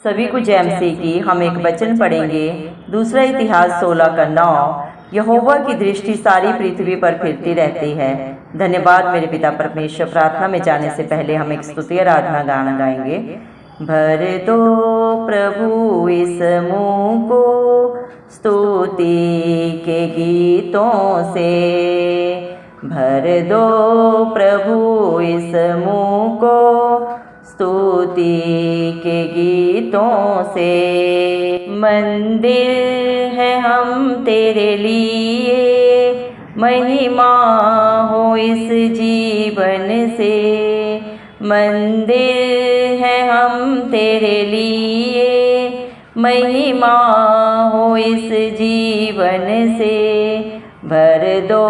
सभी को जय मसीह की। हम एक वचन पढ़ेंगे, दूसरा इतिहास 16 का 9। यहोवा की दृष्टि सारी पृथ्वी पर फिरती रहती है। धन्यवाद मेरे पिता परमेश्वर। प्रार्थना में जाने से पहले हम एक स्तुति आराधना गाना गाएंगे। भर दो प्रभु इस मुँह को स्तुति के गीतों से, भर दो प्रभु इस मुँह को स्तुति के गीतों से। मंदिर है हम तेरे लिए, महिमा हो इस जीवन से। मंदिर है हम तेरे लिए, महिमा हो इस जीवन से। भर दो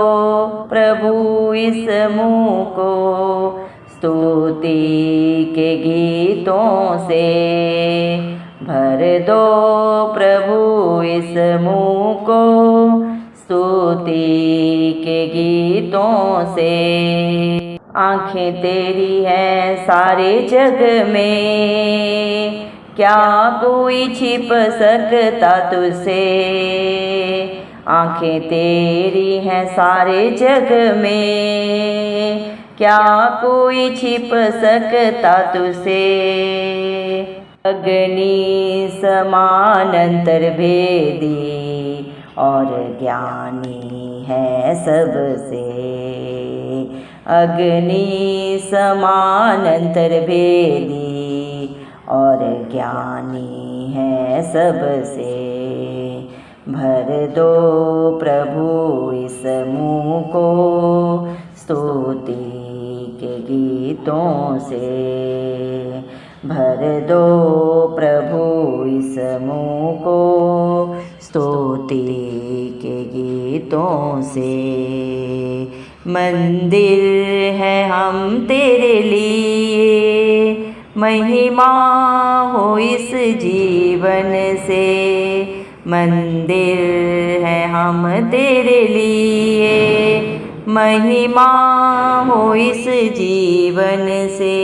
प्रभु इस मुँह को स्तुति के गीतों से, भर दो प्रभु इस मुँह को स्तुति के गीतों से। आँखें तेरी हैं सारे जग में, क्या कोई छिप सकता तुझसे। आँखें तेरी हैं सारे जग में, क्या कोई छिप सकता तुझसे। अग्नि समान अंतर्भेदी और ज्ञानी है सबसे। अग्नि समान अंतर्भेदी और ज्ञानी है सबसे। भर दो प्रभु इस मुँह को स्तुति के गीतों से। भर दो प्रभु इस मुँह को स्तुति के गीतों से। मंदिर है हम तेरे लिए, महिमा हो इस जीवन से। मंदिर है हम तेरे लिए, महिमा हो इस जीवन से।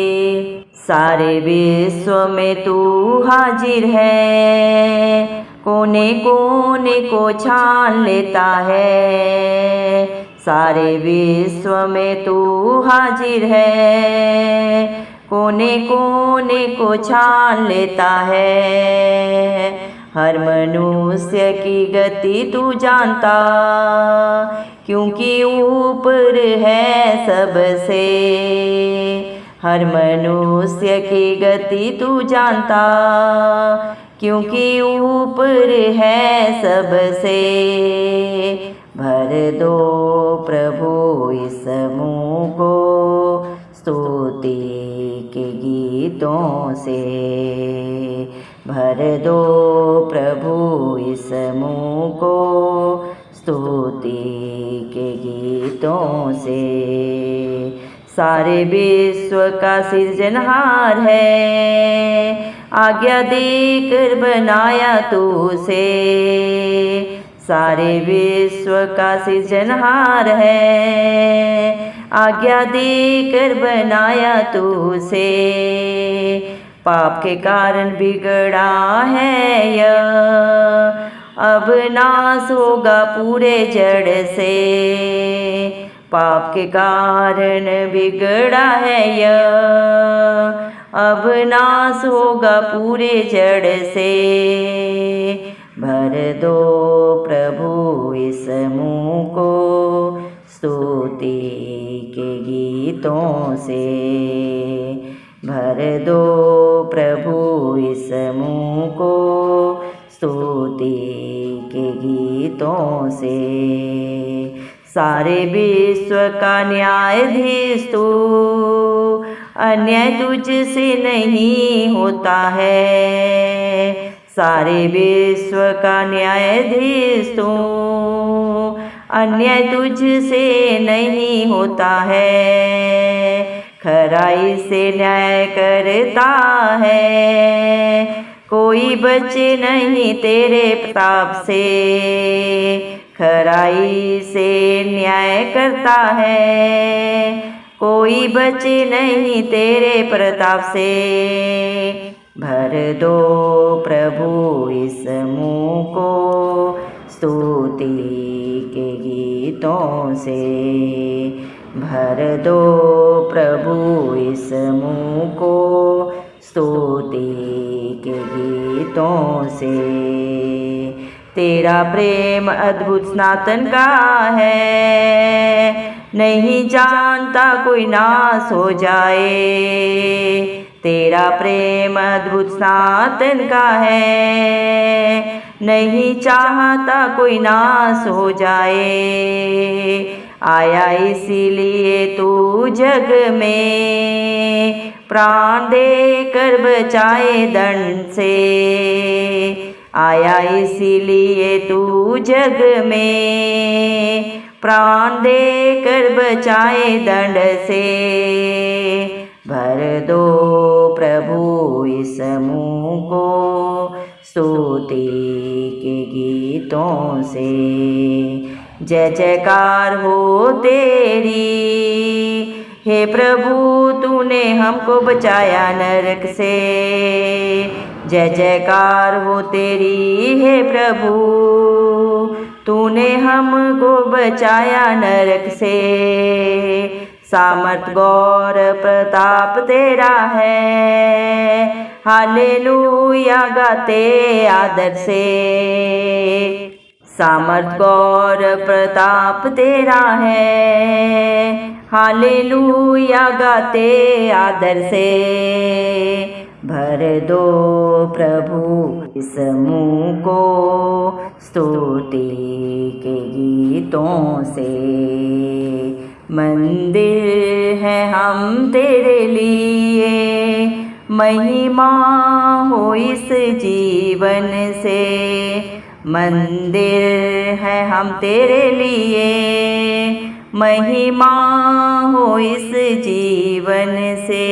सारे विश्व में तू हाजिर है, कोने कोने को छान लेता है। सारे विश्व में तू हाजिर है, कोने कोने को छान लेता है। हर मनुष्य की गति तू जानता, क्योंकि ऊपर है सबसे। हर मनुष्य की गति तू जानता, क्योंकि ऊपर है सबसे। भर दो प्रभु इस मुँह को स्तुति के गीतों से। भर दो प्रभु इस मुँह को स्तुति के गीतों से। सारे विश्व का सृजनहार है, आज्ञा देकर बनाया तू उसे। सारे विश्व का सृजनहार है, आज्ञा देकर बनाया तू उसे। पाप के कारण बिगड़ा है यह, अब नाश होगा पूरे जड़ से। पाप के कारण बिगड़ा है यह, अब नाश होगा पूरे जड़ से। भर दो प्रभु इस मुँह को स्तुति के गीतों से। भर दो प्रभु इस मुँह को स्तुति के गीतों से। सारे विश्व का न्यायाधीश तू, अन्याय तुझसे नहीं होता है। सारे विश्व का न्यायाधीश तू, अन्याय तुझसे नहीं होता है। खराई से न्याय करता है, कोई बचे नहीं तेरे प्रताप से। खराई से न्याय करता है, कोई बचे नहीं तेरे प्रताप से। भर दो प्रभु इस मुँह को स्तुति के गीतों से। भर दो प्रभु इस मुँह को स्तुति के गीतों से। तेरा प्रेम अद्भुत सनातन का है, नहीं जानता कोई नाश हो जाए। तेरा प्रेम अद्भुत सनातन का है, नहीं चाहता कोई नाश हो जाए। आया इसीलिए तू जग में, प्राण दे कर बचाए दंड से। आया इसीलिए तू जग में, प्राण दे कर बचाए दंड से। भर दो प्रभु इस मुँह को स्तुति के गीतों से। जय जयकार हो तेरी हे प्रभु, तूने हमको बचाया नरक से। जय जयकार हो तेरी हे प्रभु, तूने हमको बचाया नरक से। सामर्थ गौर प्रताप तेरा है, हालेलुया गाते आदर से। सामर्थ गौर प्रताप तेरा है, हालेलुया गाते आदर से। भर दो प्रभु इस मुँह को स्तुति के गीतों से। मंदिर है हम तेरे लिए, महिमा हो इस जीवन से। मंदिर है हम तेरे लिए, महिमा हो इस जीवन से।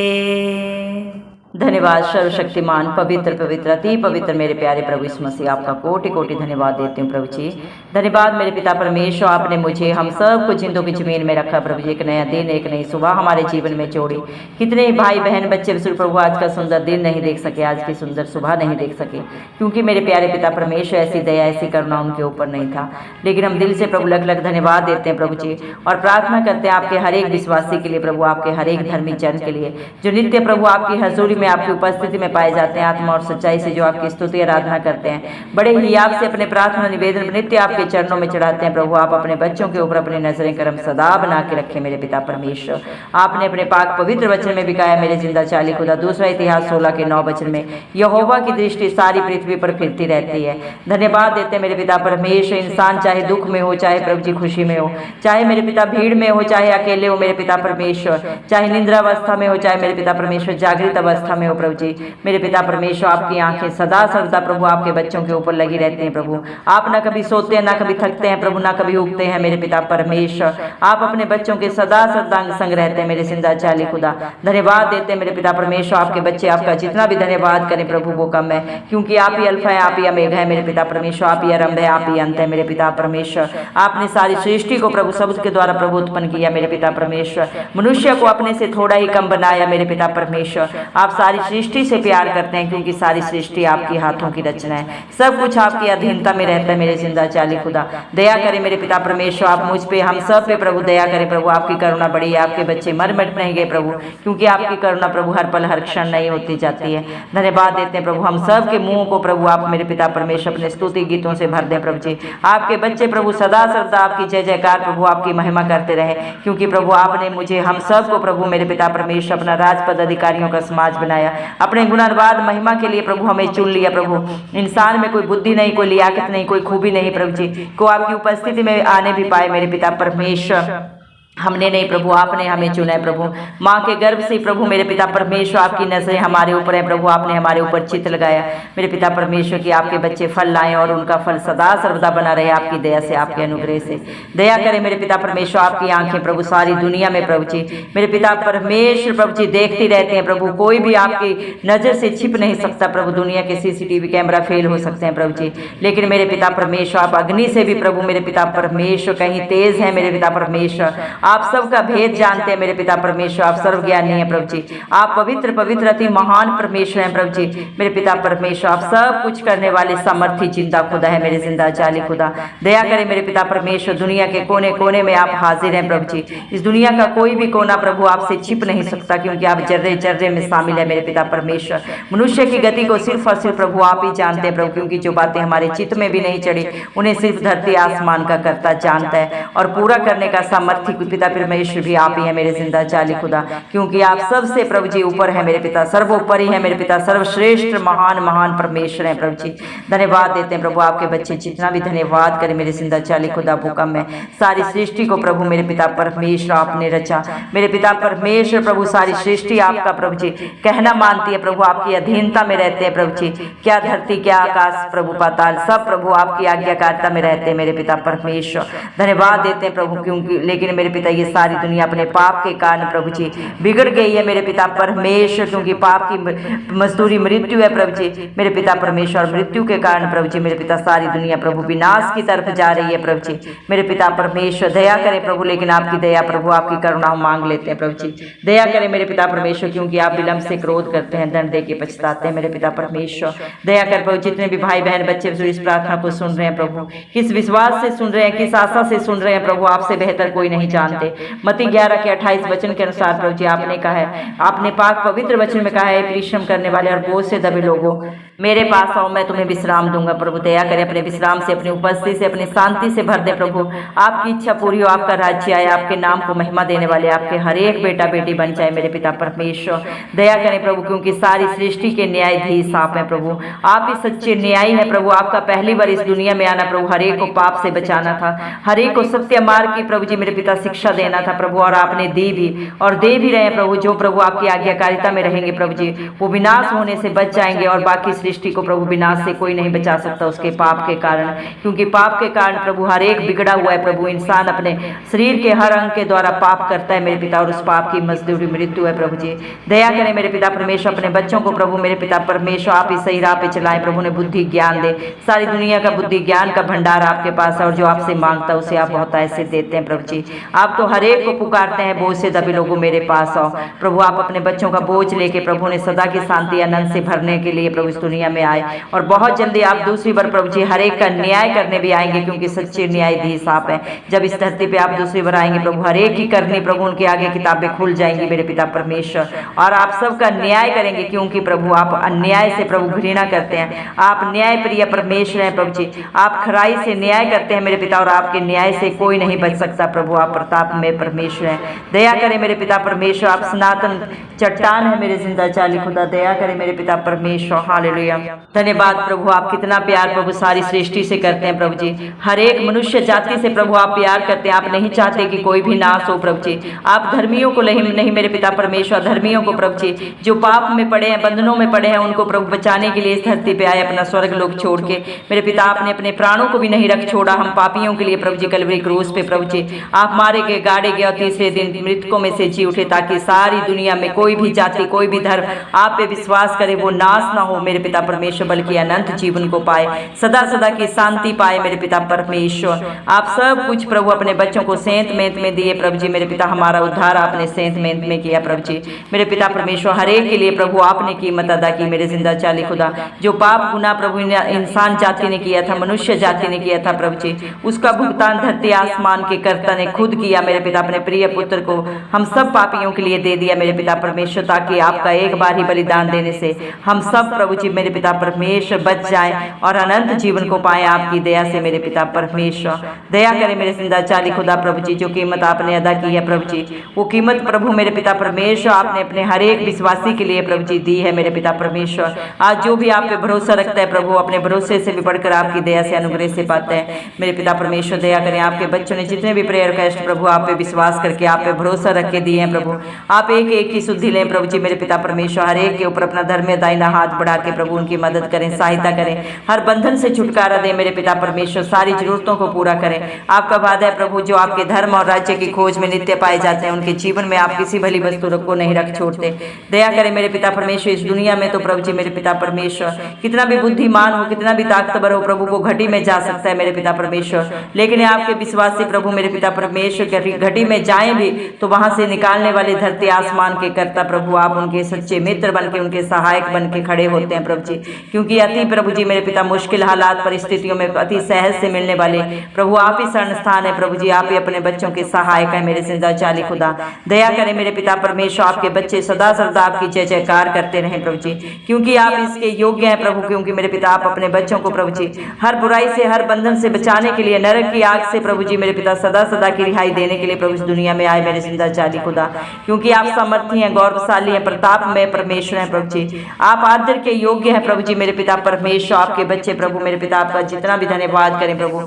धन्यवाद सर्वशक्तिमान पवित्र पवित्र अति पवित्र मेरे प्यारे प्रभु यीशु मसीह, आपका कोटि कोटि धन्यवाद देती हूँ प्रभु जी। धन्यवाद मेरे पिता परमेश्वर, आपने मुझे हम सब को जिंदों की जमीन में रखा प्रभु जी। एक नया दिन, एक नई सुबह हमारे जीवन में जोड़ी। कितने भाई बहन बच्चे बुजुर्ग प्रभु आज का सुंदर दिन नहीं देख सके, आज की सुंदर सुबह नहीं देख सके, क्योंकि मेरे प्यारे पिता परमेश्वर ऐसी दया ऐसी करुणा उनके ऊपर नहीं था। लेकिन हम दिल से प्रभु लग लग धन्यवाद देते हैं प्रभु जी, और प्रार्थना करते हैं आपके हर एक विश्वासी के लिए प्रभु, आपके हर एक धर्मी जन के लिए जो नित्य प्रभु आपकी हजूरी में आपकी उपस्थिति में पाए जाते हैं, आत्मा और सच्चाई से जो आपकी स्तुति आराधना करते हैं। बड़े ही आपसे अपने प्रार्थना निवेदन नित्य आपके चरणों में चढ़ाते हैं प्रभु। आप अपने बच्चों के ऊपर अपनी नजरें करम सदा बना के रखें मेरे पिता परमेश्वर। आपने अपने पाक पवित्र वचन में भी कहा मेरे जिंदा चाली खुदा, दूसरा इतिहास 16 के 9 वचन में, यहोवा की दृष्टि सारी पृथ्वी पर फिरती रहती है। धन्यवाद देते हैं मेरे पिता परमेश्वर। इंसान चाहे दुख में हो, चाहे प्रभु जी खुशी में हो, चाहे मेरे पिता भीड़ में हो, चाहे अकेले हो मेरे पिता परमेश्वर, चाहे निंद्रावस्था में हो, चाहे मेरे पिता परमेश्वर जागृत अवस्था में हो प्रभु जी, मेरे पिता परमेश्वर आपकी आंखें सदा सर्वदा प्रभु आपके बच्चों के ऊपर लगी रहती हैं प्रभु। आप ना कभी सोते हैं, ना कभी थकते हैं प्रभु, ना कभी उगते हैं मेरे पिता परमेश्वर। आप अपने बच्चों के सदा सर्वदा अंग संग रहते हैं मेरे जिंदा चाली खुदा। धन्यवाद देते हैं मेरे पिता परमेश्वर। आपके बच्चे आपका जितना भी धन्यवाद करें प्रभु वो कम है, क्योंकि आप ही अल्फा है, आप ही अमेघा है मेरे पिता परमेश्वर। आप ही आरंभ है, आप ही अंत है मेरे पिता परमेश्वर। आपने सारी सृष्टि को प्रभु शब्द के द्वारा प्रभु उत्पन्न किया मेरे पिता परमेश्वर। मनुष्य को अपने से थोड़ा ही कम बनाया मेरे पिता परमेश्वर। आप सारी सृष्टि से प्यार करते हैं, क्योंकि सारी सृष्टि आपकी हाथों की रचना है। सब कुछ आपकी अधीनता में रहता है मेरे जिंदा चाली खुदा। दया करें मेरे पिता परमेश्वर, आप मुझ पे हम सब पे प्रभु दया करें प्रभु। आपकी करुणा बड़ी है, आपके बच्चे मर मिट नहीं गए प्रभु, क्योंकि आपकी करुणा प्रभु हर पल हर क्षण नहीं होती जाती है। धन्यवाद देते हैं प्रभु। हम सब के मुंह को प्रभु आप मेरे पिता परमेश्वर अपने स्तुति गीतों से भर दें प्रभु जी। आपके बच्चे प्रभु सदा सर्वदा आपकी जय जयकार प्रभु आपकी महिमा करते रहे, क्योंकि प्रभु आपने मुझे हम सब को प्रभु मेरे पिता परमेश्वर अपना राजपद अधिकारियों का समाज बनाया। अपने गुणानुवाद महिमा के लिए प्रभु हमें चुन लिया प्रभु। इंसान में कोई बुद्धि नहीं, कोई लियाकत नहीं, कोई खूबी नहीं प्रभु जी, को आपकी उपस्थिति में आने भी पाए मेरे पिता परमेश्वर। हमने नहीं प्रभु, आपने हमें चुना है प्रभु। माँ के गर्भ से प्रभु मेरे पिता परमेश्वर आपकी नजरें हमारे ऊपर है प्रभु। आपने हमारे ऊपर चित्त लगाया मेरे पिता परमेश्वर कि आपके बच्चे फल लाएं और उनका फल सदा सर्वदा बना रहे आपकी दया से, आपके अनुग्रह से। दया करें मेरे पिता परमेश्वर। आपकी आंखें प्रभु सारी दुनिया में प्रभु जी मेरे पिता परमेश्वर प्रभु जी देखती रहते हैं प्रभु। कोई भी आपकी नजर से छिप नहीं सकता प्रभु। दुनिया के CCTV कैमरा फेल हो सकते हैं प्रभु जी, लेकिन मेरे पिता परमेश्वर आप अग्नि से भी प्रभु मेरे पिता परमेश्वर कहीं तेज है मेरे पिता परमेश्वर। आप सबका भेद जानते हैं मेरे पिता परमेश्वर। आप सर्वज्ञानी हैं प्रभु जी। आप पवित्र पवित्र अति महान परमेश्वर हैं प्रभु जी मेरे पिता परमेश्वर। आप सब कुछ करने वाले सामर्थी जिंदा खुदा है मेरे जिंदा जाली खुदा। दया करें मेरे पिता परमेश्वर। दुनिया के कोने कोने में आप हाजिर हैं प्रभु जी। इस दुनिया का कोई भी कोना प्रभु आपसे छिप नहीं सकता, क्योंकि आप जर्रे जर्रे में शामिल है मेरे पिता परमेश्वर। मनुष्य की गति को सिर्फ और सिर्फ प्रभु आप ही जानते हैं प्रभु, क्योंकि जो बातें हमारे चित्त में भी नहीं चढ़ी उन्हें सिर्फ धरती आसमान का करता जानता है, और पूरा करने का सामर्थ्य पिता परमेश्वर भी आप ही है मेरे जिंदा जाली खुदा, क्योंकि आप सबसे प्रभु जी ऊपर है मेरे पिता, सर्वोपरि है मेरे पिता, सर्वश्रेष्ठ महान महान परमेश्वर है प्रभु जी। धन्यवाद देते हैं प्रभु आपके बच्चे जितना भी धन्यवाद करें मेरे जिंदा जाली खुदा भूकम में सारी सृष्टि को प्रभु मेरे पिता परमेश्वर आपने रचा मेरे पिता परमेश्वर। प्रभु सारी सृष्टि आपका प्रभु जी कहना मानती है प्रभु, आपकी अधीनता में रहते हैं प्रभु जी। क्या धरती क्या आकाश प्रभु पाताल सब प्रभु आपकी आज्ञाकारिता में रहते हैं मेरे पिता परमेश्वर। धन्यवाद देते हैं प्रभु, क्योंकि लेकिन मेरे पिता ये सारी दुनिया अपने पाप के कारण प्रभु जी बिगड़ गई है मेरे पिता परमेश्वर, क्योंकि पाप की मजदूरी मृत्यु है प्रभु जी मेरे पिता परमेश्वर। मृत्यु के कारण प्रभु जी मेरे पिता सारी दुनिया प्रभु विनाश की तरफ जा रही है प्रभु जी मेरे पिता परमेश्वर। दया करें प्रभु, लेकिन आपकी दया प्रभु आपकी करुणा मांग लेते हैं प्रभु जी। दया करें मेरे पिता परमेश्वर, क्योंकि आप विलंब से क्रोध करते हैं, दंड दे के पछताते हैं मेरे पिता परमेश्वर। दया कर प्रभु, जितने भी भाई बहन बच्चे इस प्रार्थना को सुन रहे हैं प्रभु, किस विश्वास से सुन रहे हैं, किस आशा से सुन रहे हैं प्रभु, आपसे बेहतर कोई नहीं जानते। मत्ती 11 के 28 वचन के अनुसार प्रभु जी आपने कहा है, आपने पाक पवित्र वचन में कहा है, परिश्रम करने वाले और बोझ से दबे लोगों मेरे पास आओ, मैं तुम्हें विश्राम दूंगा। प्रभु दया करें, अपने विश्राम से, अपनी उपस्थिति से, अपनी शांति से भर दे प्रभु। आपकी इच्छा पूरी हो, आपका राज्य आए, आपके नाम को महिमा देने वाले आपके हर एक बेटा बेटी बन जाए मेरे पिता परमेश्वर। दया करें प्रभु, क्योंकि सारी सृष्टि के न्यायाधीश आप हैं प्रभु, आप ही सच्चे न्यायी है प्रभु। आपका पहली बार इस दुनिया में आना प्रभु हर एक को पाप से बचाना था, हर एक को सत्य मार्ग की प्रभु जी मेरे पिता शिक्षा देना था प्रभु, और आपने दी भी और दे भी रहे प्रभु। जो प्रभु आपकी आज्ञाकारिता में रहेंगे प्रभु जी वो विनाश होने से बच जाएंगे, और बाकी सृष्टि को प्रभु विनाश से कोई नहीं बचा सकता उसके पाप के कारण, क्योंकि पाप के कारण प्रभु हर एक बिगड़ा हुआ है प्रभु। इंसान अपने शरीर के हर अंग के द्वारा पाप करता है मेरे पिता, और उस पाप की मजदूरी मृत्यु है प्रभु जी। दया करें मेरे पिता परमेश्वर, अपने बच्चों को प्रभु मेरे पिता परमेश्वर आप ही सही राह पे चलाएं प्रभु, ने बुद्धि ज्ञान दे। सारी दुनिया का बुद्धि ज्ञान का भंडार आपके पास है, और जो आपसे मांगता है उसे आप बहुत ऐसे देते हैं प्रभु जी। आप तो हर एक को पुकारते हैं, बोझ से दबे लोगों मेरे पास आओ प्रभु। आप अपने बच्चों का बोझ लेके प्रभु ने सदा की शांति आनंद से भरने के लिए प्रभु इस दुनिया में आए, और बहुत जल्दी आप दूसरी बार प्रभु जी हर एक का न्याय करने भी आएंगे, क्योंकि सच्चे न्यायाधीश आप हैं। जब इस धरती पे आप दूसरी बार आएंगे प्रभु हर एक की करनी प्रभु उनके आगे किताबें खुल जाएंगी मेरे पिता परमेश्वर, और आप सबका न्याय करेंगे, क्योंकि प्रभु आप अन्याय से प्रभु घृणा करते हैं। आप न्याय प्रिय परमेश्वर हैं प्रभु जी, आप खराई से न्याय करते हैं मेरे पिता, और आपके न्याय से कोई नहीं बच सकता प्रभु। आप प्रताप में परमेश्वर हैं। दया करें मेरे पिता परमेश्वर, आप सनातन चट्टान है मेरे जिंदा जाली खुदा। दया करें मेरे पिता परमेश्वर। हालेलुया। धन्यवाद प्रभु, आप कितना प्यार प्रभु सारी सृष्टि से करते हैं प्रभु जी। हर एक मनुष्य जाति से प्रभु आप प्यार करते हैं, आप नहीं चाहते कि कोई भी नाश हो प्रभु जी। आप धर्मियों को नहीं मेरे पिता परमेश्वर, धर्मियों को प्रभु जी जो पाप में पड़े हैं, बंधनों में पड़े हैं, उनको प्रभु बचाने के लिए इस धरती पे आए अपना स्वर्ग लोक छोड़ के मेरे पिता। आपने अपने प्राणों को भी नहीं रख छोड़ा हम पापियों के लिए प्रभु जी। कलवरी क्रूस पे प्रभु जी आप मारे गए, गाड़े गए, और तीसरे दिन मृतकों में से जी उठे, ताकि सारी दुनिया में कोई भी जाति कोई भी धर्म आप पे विश्वास करे वो नाश ना हो मेरे पिता परमेश्वर, बल्कि अनंत जीवन को पाए, सदा सदा की शांति पाए मेरे पिता परमेश्वर। आप सब कुछ प्रभु अपने बच्चों को सेंत मेंत में दिए प्रभु जी मेरे पिता। हमारा उद्धार आपने सेंत मेंत में किया प्रभु जी मेरे पिता परमेश्वर। हर एक के लिए प्रभु आपने कीमत अदा की मेरे जिंदा चाली खुदा। जो पाप गुना प्रभु इंसान जाति ने किया था, मनुष्य जाति ने किया था प्रभु जी, उसका भुगतान धरती आसमान के कर्ता ने खुद किया मेरे पिता। अपने प्रिय पुत्र को हम सब पापियों के लिए दे दिया मेरे पिता परमेश्वर, ताकि आपका एक बार ही बलिदान देने से हम सब प्रभु जी मेरे पिता परमेश्वर बच जाएं और अनंत जीवन को पाएं आपकी दया से मेरे पिता परमेश्वर। दया करें मेरे जिंदा चाली खुदा प्रभु जी। जो कीमत आपने अदा की है प्रभु जी, वो कीमत प्रभु मेरे पिता परमेश्वर आपने अपने हर एक विश्वासी के लिए प्रभु जी दी है मेरे पिता परमेश्वर। आज जो भी आप पे भरोसा रखता है प्रभु, अपने भरोसे से भी बढ़कर आपकी दया से अनुग्रह से पाते हैं मेरे पिता परमेश्वर। दया करें, आपके बच्चों ने जितने भी प्रेयर रिक्वेस्ट प्रभु आप पे विश्वास करके आप पे भरोसा रख के दिए हैं प्रभु, आप एक एक की शुद्धि लें प्रभु जी मेरे पिता परमेश्वर। हर एक के ऊपर अपना धर्म दाहिना हाथ बढ़ा के प्रभु उनकी मदद करें, सहायता करें, हर बंधन से छुटकारा दें मेरे पिता परमेश्वर, सारी जरूरतों को पूरा करें। आपका वादा है प्रभु, जो आपके धर्म और राज्य की खोज में नित्य पाए जाते हैं उनके जीवन में आप किसी भली वस्तु को नहीं रख छोड़ते। दया करें मेरे पिता परमेश्वर। इस दुनिया में तो प्रभु जी मेरे पिता परमेश्वर कितना भी बुद्धिमान हो, कितना भी ताकतवर हो प्रभु, वो घटी में जा सकता है मेरे पिता परमेश्वर, लेकिन आपके विश्वास से प्रभु मेरे पिता परमेश्वर घटी में जाएं भी तो वहां से निकालने वाले धरती आसमान के कर्ता प्रभु आप उनके सच्चे मित्र बन के, उनके सहायक बन के खड़े होते हैं प्रभु जी। क्योंकि अति प्रभु जी मेरे पिता मुश्किल हालात परिस्थितियों में अति सहज से मिलने वाले प्रभु आप ही शरण स्थान है प्रभु जी। आप ही अपने बच्चों के सहायक है मेरे जिंदा चाली खुदा। दया करें मेरे पिता परमेश्वर, आपके बच्चे सदा सर्वदा आपकी जय जयकार करते रहें प्रभु जी, क्योंकि आप इसके योग्य हैं प्रभु। क्योंकि मेरे पिता आप अपने बच्चों को प्रभु जी हर बुराई से, हर बंधन से बचाने के लिए, नरक की आग से प्रभु जी मेरे पिता सदा सदा की रिहाई देने के लिए प्रभु इस दुनिया में आए मेरे जिंदा जाली खुदा। क्योंकि आप सामर्थी हैं, गौरवशाली हैं, प्रताप में परमेश्वर हैं प्रभु जी। आप आदर के योग्य हैं प्रभु जी मेरे पिता परमेश्वर। आपके बच्चे प्रभु मेरे पिता आपका जितना भी धन्यवाद करें प्रभु,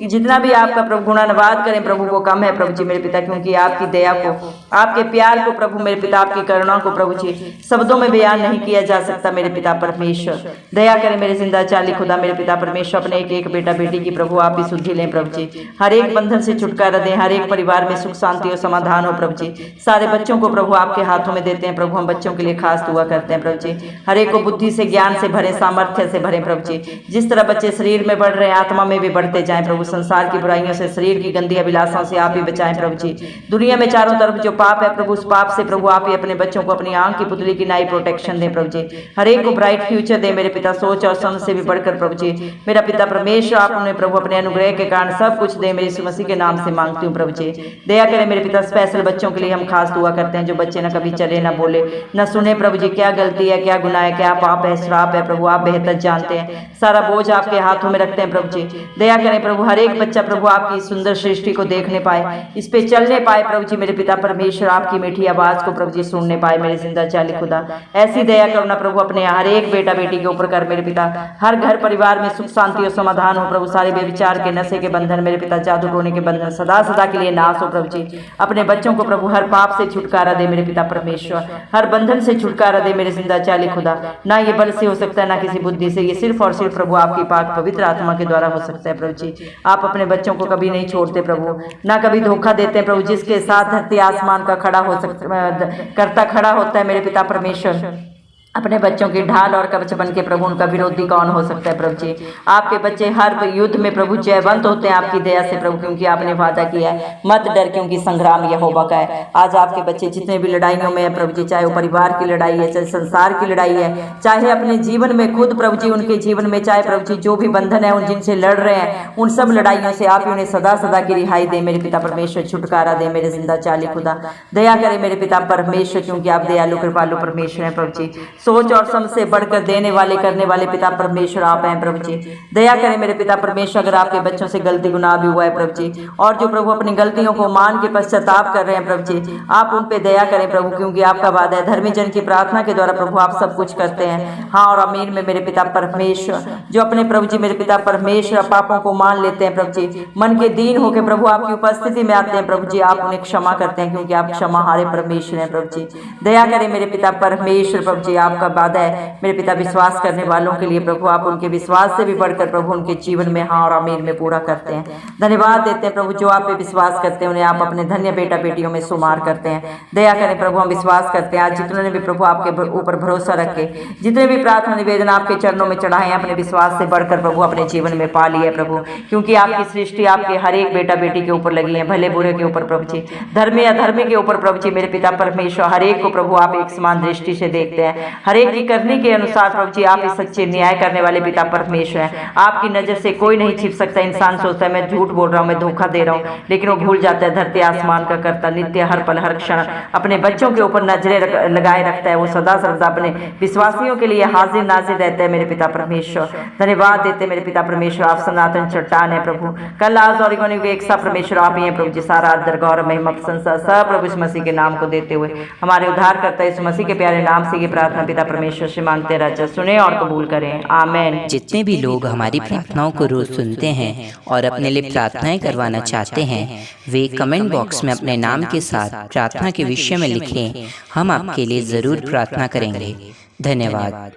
जितना भी आपका प्रभु गुणानुवाद करें प्रभु वो कम है प्रभु जी मेरे पिता। क्योंकि आपकी दया को, आपके प्यार को प्रभु मेरे पिता, आपकी करुणा को प्रभु जी शब्दों में बयान नहीं किया जा सकता मेरे पिता परमेश्वर। दया करें मेरे जिंदा चाली खुदा मेरे पिता परमेश्वर। अपने एक एक बेटा बेटी की प्रभु आप ही शुद्धि लें प्रभु जी। हर एक बंधन से छुटकारा दें, हर एक परिवार में सुख शांति और समाधान हो प्रभु जी। सारे बच्चों को प्रभु आपके हाथों में देते हैं प्रभु। हम बच्चों के लिए खास दुआ करते हैं प्रभु जी। हर एक को बुद्धि से, ज्ञान से भरे, सामर्थ्य से भरे प्रभु जी। जिस तरह बच्चे शरीर में बढ़ रहे हैं आत्मा में भी बढ़ते जाएं प्रभु। संसार की बुराइयों से, शरीर की गंदी अभिलाषाओं से आप ही बचाएं प्रभु जी। दुनिया में चारों तरफ जो पाप है प्रभु, उस पाप से प्रभु आप ही अपने बच्चों को अपनी आंख की पुतली की नाई प्रोटेक्शन दें प्रभु जी। हर एक को ब्राइट फ्यूचर दे मेरे पिता, सोच और समझ से भी बढ़कर प्रभु जी मेरा पिता परमेश्वर। आप उन्हें प्रभु अपने अनुग्रह के कारण सब कुछ दे, मेरे यीशु मसीह के नाम से मांगती हूँ प्रभु जी। दया करें मेरे पिता। स्पेशल बच्चों के लिए हम खास दुआ करते हैं, जो बच्चे न कभी चले न बोले न सुने प्रभु जी। क्या गलती है, क्या गुनाह है, क्या पाप है, श्राप है प्रभु आप बेहतर जानते हैं। सारा बोझ आपके हाथों में रखते हैं प्रभु जी। दया करें प्रभु, हर एक बच्चा प्रभु आपकी सुंदर सृष्टि को देखने पाए, इस पे चलने पाए प्रभु जी मेरे पिता परमेश्वर। आपकी मीठी आवाज को प्रभु जी सुनने पाए मेरे जिंदा चाली खुदा। ऐसी दया करुणा प्रभु अपने हर एक बेटा बेटी के ऊपर कर मेरे पिता। हर घर परिवार में सुख शांति और समाधान हो प्रभु। सारे बेविचार के, नशे के बंधन मेरे पिता, जादू टोने के बंधन सदा सदा के लिए नाश हो प्रभु जी। अपने बच्चों को प्रभु हर पाप से छुटकारा दे मेरे पिता परमेश्वर। हर बंधन से छुटकारा दे मेरे जिंदा चाली खुदा। ना ये बल से हो सकता है, ना किसी बुद्धि से, ये सिर्फ और सिर्फ प्रभु आपकी पाक पवित्र आत्मा के द्वारा हो सकता है प्रभु जी। आप अपने बच्चों को कभी नहीं छोड़ते प्रभु, ना कभी धोखा देते प्रभु। जिसके साथ धरती आसमान का खड़ा हो सकता खड़ा होता है मेरे पिता परमेश्वर। अपने बच्चों की ढाल और कवच बन के प्रभु उनका विरोधी कौन हो सकता है प्रभु जी। आपके बच्चे हर युद्ध में प्रभु जयवंत होते हैं आपकी दया से प्रभु। क्योंकि आपने वादा किया है मत डर, क्योंकि संग्राम यहोवा का है। आज आपके बच्चे जितने भी लड़ाइयों में है प्रभु जी, चाहे वो परिवार की लड़ाई है, चाहे संसार की लड़ाई है, चाहे अपने जीवन में खुद प्रभु जी उनके जीवन में, चाहे प्रभु जी जो भी बंधन है उन जिनसे लड़ रहे हैं, उन सब लड़ाइयों से आप उन्हें सदा सदा की रिहाई दे मेरे पिता परमेश्वर। छुटकारा दे मेरे जिंदा चाली खुदा। दया करे मेरे पिता परमेश्वर, क्योंकि आप दयालु कृपालु परमेश्वर हैं प्रभु जी। सोच और समझ से बढ़कर देने वाले, करने वाले पिता परमेश्वर आप हैं प्रभु जी। दया करें मेरे पिता परमेश्वर, अगर आपके बच्चों से गलती गुनाह भी हुआ है प्रभु जी, और जो प्रभु अपनी गलतियों को मान के पश्चाताप कर रहे हैं प्रभु जी, आप उन पे दया करें प्रभु। क्योंकि आपका वादा है धर्मी जन की प्रार्थना के द्वारा प्रभु आप सब कुछ करते हैं। हाँ और अमीन में मेरे पिता परमेश्वर, जो अपने प्रभु जी मेरे पिता परमेश्वर पापों को मान लेते हैं प्रभु जी, मन के दीन होकर प्रभु आपकी उपस्थिति में आते हैं प्रभु जी, आप उन्हें क्षमा करते हैं। क्योंकि आप क्षमा हारे परमेश्वर हैं प्रभु जी। दया करें मेरे पिता परमेश्वर प्रभु जी। आपका वादा है मेरे पिता विश्वास करने वालों के लिए प्रभु आप उनके विश्वास से भी बढ़कर प्रभु उनके जीवन में हाँ और अमीन में पूरा करते हैं। धन्यवाद देते हैं प्रभु, जो आप पे विश्वास करते हैं उन्हें आप अपने धन्य बेटा बेटियों में शुमार करते हैं। दया करें प्रभु, हम विश्वास करते हैं आज जितने ने भी प्रभु आपके ऊपर भरोसा रखे, जितने भी प्रार्थना निवेदन आपके चरणों में चढ़ाए हैं, अपने विश्वास से बढ़कर प्रभु अपने जीवन में पा लिए प्रभु। क्योंकि आपकी सृष्टि आपके हर एक बेटा बेटी के ऊपर लगी है, भले बुरे के ऊपर प्रभु जी, धर्मी अधर्मी के ऊपर प्रभु जी मेरे पिता परमेश्वर। हर एक को प्रभु आप एक समान दृष्टि से देखते हैं, हर एक की करने के अनुसार प्रभु जी आप इस सच्चे न्याय करने वाले पिता परमेश्वर हैं। आपकी नजर से कोई नहीं छिप सकता। इंसान सोचता है मैं झूठ बोल रहा हूँ, मैं धोखा दे रहा हूँ, लेकिन वो भूल जाता है धरती आसमान का कर्ता नित्य हर पल हर क्षण अपने बच्चों के ऊपर नजरें लगाए रखता है। वो सदा सर्वदा अपने विश्वासियों के लिए हाजिर नाजिर रहता है मेरे पिता परमेश्वर। धन्यवाद देते मेरे पिता परमेश्वर, आप सनातन चट्टान है प्रभु। कल आज और एक सा परमेश्वर आप ही हैं प्रभु जी। सारा आदर गौरव महिमा प्रशंसा सब प्रभु इस मसीह के नाम को देते हुए हमारे उद्धार करता है इस मसीह के प्यारे नाम से ये प्रार्थना पिता परमेश्वर से मांगते राजा सुने और कबूल करें, आमीन। जितने भी लोग हमारी प्रार्थनाओं को रोज सुनते हैं और अपने लिए प्रार्थनाएं करवाना चाहते हैं, वे कमेंट बॉक्स में अपने नाम के साथ प्रार्थना के विषय में लिखें। हम आपके लिए जरूर प्रार्थना करेंगे। धन्यवाद।